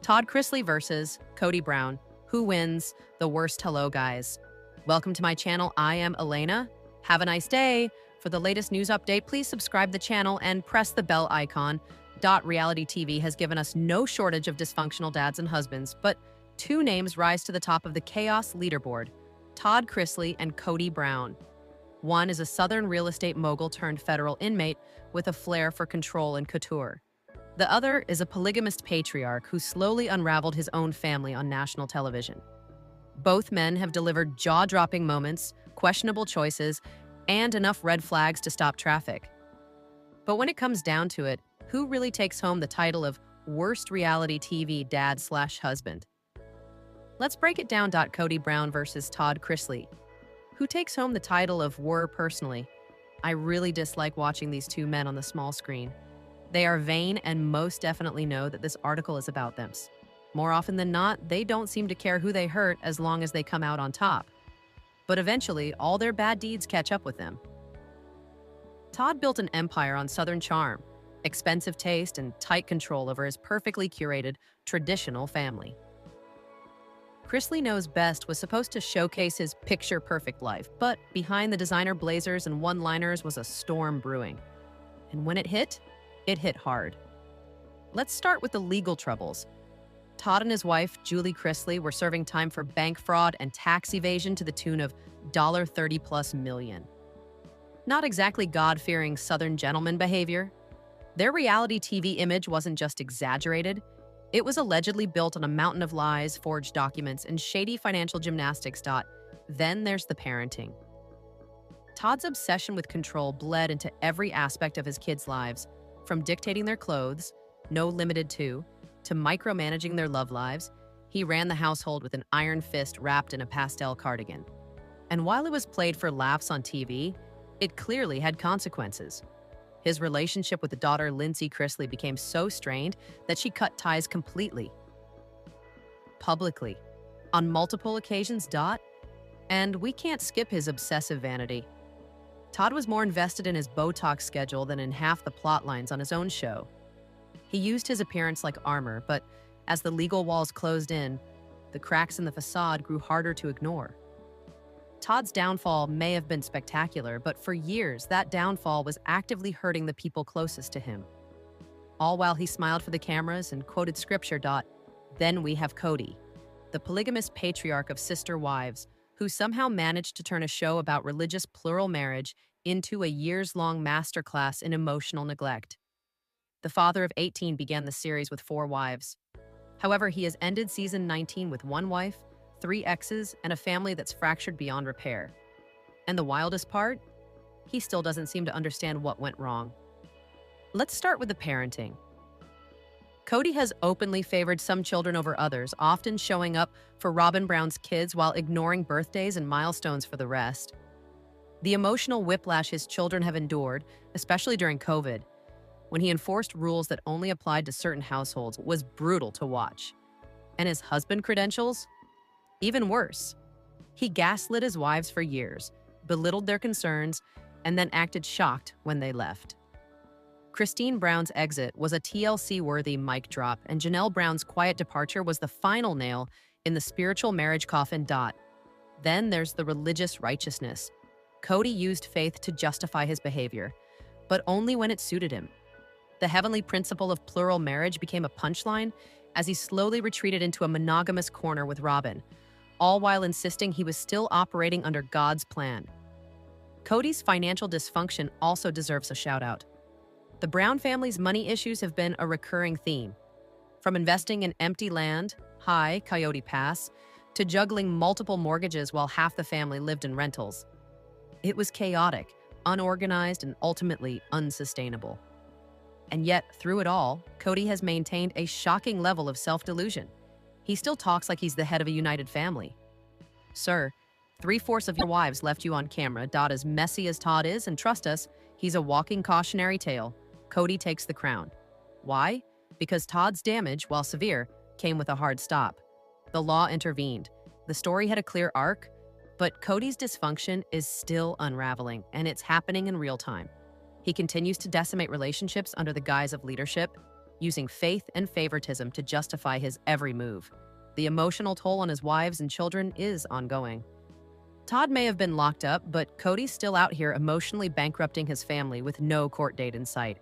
Todd Chrisley versus Kody Brown. Who wins? The worst hello, guys. Welcome to my channel. I am Elena. Have a nice day. For the latest news update, please subscribe the channel and press the bell icon. Reality TV has given us no shortage of dysfunctional dads and husbands, but two names rise to the top of the chaos leaderboard: Todd Chrisley and Kody Brown. One is a Southern real estate mogul turned federal inmate with a flair for control and couture. The other is a polygamist patriarch who slowly unraveled his own family on national television. Both men have delivered jaw-dropping moments, questionable choices, and enough red flags to stop traffic. But when it comes down to it, who really takes home the title of worst reality TV dad/husband? Let's break it down. Kody Brown versus Todd Chrisley. Who takes home the title of personally? I really dislike watching these two men on the small screen. They are vain and most definitely know that this article is about them. More often than not, they don't seem to care who they hurt as long as they come out on top. But eventually, all their bad deeds catch up with them. Todd built an empire on Southern charm, expensive taste, and tight control over his perfectly curated, traditional family. Chrisley Knows Best was supposed to showcase his picture-perfect life, but behind the designer blazers and one-liners was a storm brewing. And when it hit hard. Let's start with the legal troubles. Todd and his wife, Julie Chrisley, were serving time for bank fraud and tax evasion to the tune of $30+ million. Not exactly God-fearing Southern gentleman behavior. Their reality TV image wasn't just exaggerated, it was allegedly built on a mountain of lies, forged documents, and shady financial gymnastics. Then there's the parenting. Todd's obsession with control bled into every aspect of his kids' lives, from dictating their clothes, no limited to micromanaging their love lives. He ran the household with an iron fist wrapped in a pastel cardigan. And while it was played for laughs on TV, it clearly had consequences. His relationship with the daughter, Lindsay Chrisley, became so strained that she cut ties completely. Publicly. On multiple occasions. And we can't skip his obsessive vanity. Todd was more invested in his Botox schedule than in half the plot lines on his own show. He used his appearance like armor, but as the legal walls closed in, the cracks in the facade grew harder to ignore. Todd's downfall may have been spectacular, but for years, that downfall was actively hurting the people closest to him. All while he smiled for the cameras and quoted scripture. Then we have Kody, the polygamous patriarch of sister wives, who somehow managed to turn a show about religious plural marriage into a years-long masterclass in emotional neglect. The father of 18 began the series with 4 wives. However, he has ended season 19 with 1 wife, 3 exes, and a family that's fractured beyond repair. And the wildest part? He still doesn't seem to understand what went wrong. Let's start with the parenting. Kody has openly favored some children over others, often showing up for Robin Brown's kids while ignoring birthdays and milestones for the rest. The emotional whiplash his children have endured, especially during COVID, when he enforced rules that only applied to certain households, was brutal to watch. And his husband credentials? Even worse. He gaslit his wives for years, belittled their concerns, and then acted shocked when they left. Christine Brown's exit was a TLC-worthy mic drop, and Janelle Brown's quiet departure was the final nail in the spiritual marriage coffin. Then there's the religious righteousness. Kody used faith to justify his behavior, but only when it suited him. The heavenly principle of plural marriage became a punchline as he slowly retreated into a monogamous corner with Robin, all while insisting he was still operating under God's plan. Kody's financial dysfunction also deserves a shout-out. The Brown family's money issues have been a recurring theme. From investing in empty land, Coyote Pass, to juggling multiple mortgages while half the family lived in rentals. It was chaotic, unorganized, and ultimately unsustainable. And yet, through it all, Kody has maintained a shocking level of self-delusion. He still talks like he's the head of a united family. Sir, 3/4 of your wives left you on camera. As messy as Todd is, and trust us, he's a walking cautionary tale. Kody takes the crown. Why? Because Todd's damage, while severe, came with a hard stop. The law intervened. The story had a clear arc, but Kody's dysfunction is still unraveling, and it's happening in real time. He continues to decimate relationships under the guise of leadership, using faith and favoritism to justify his every move. The emotional toll on his wives and children is ongoing. Todd may have been locked up, but Kody's still out here emotionally bankrupting his family with no court date in sight.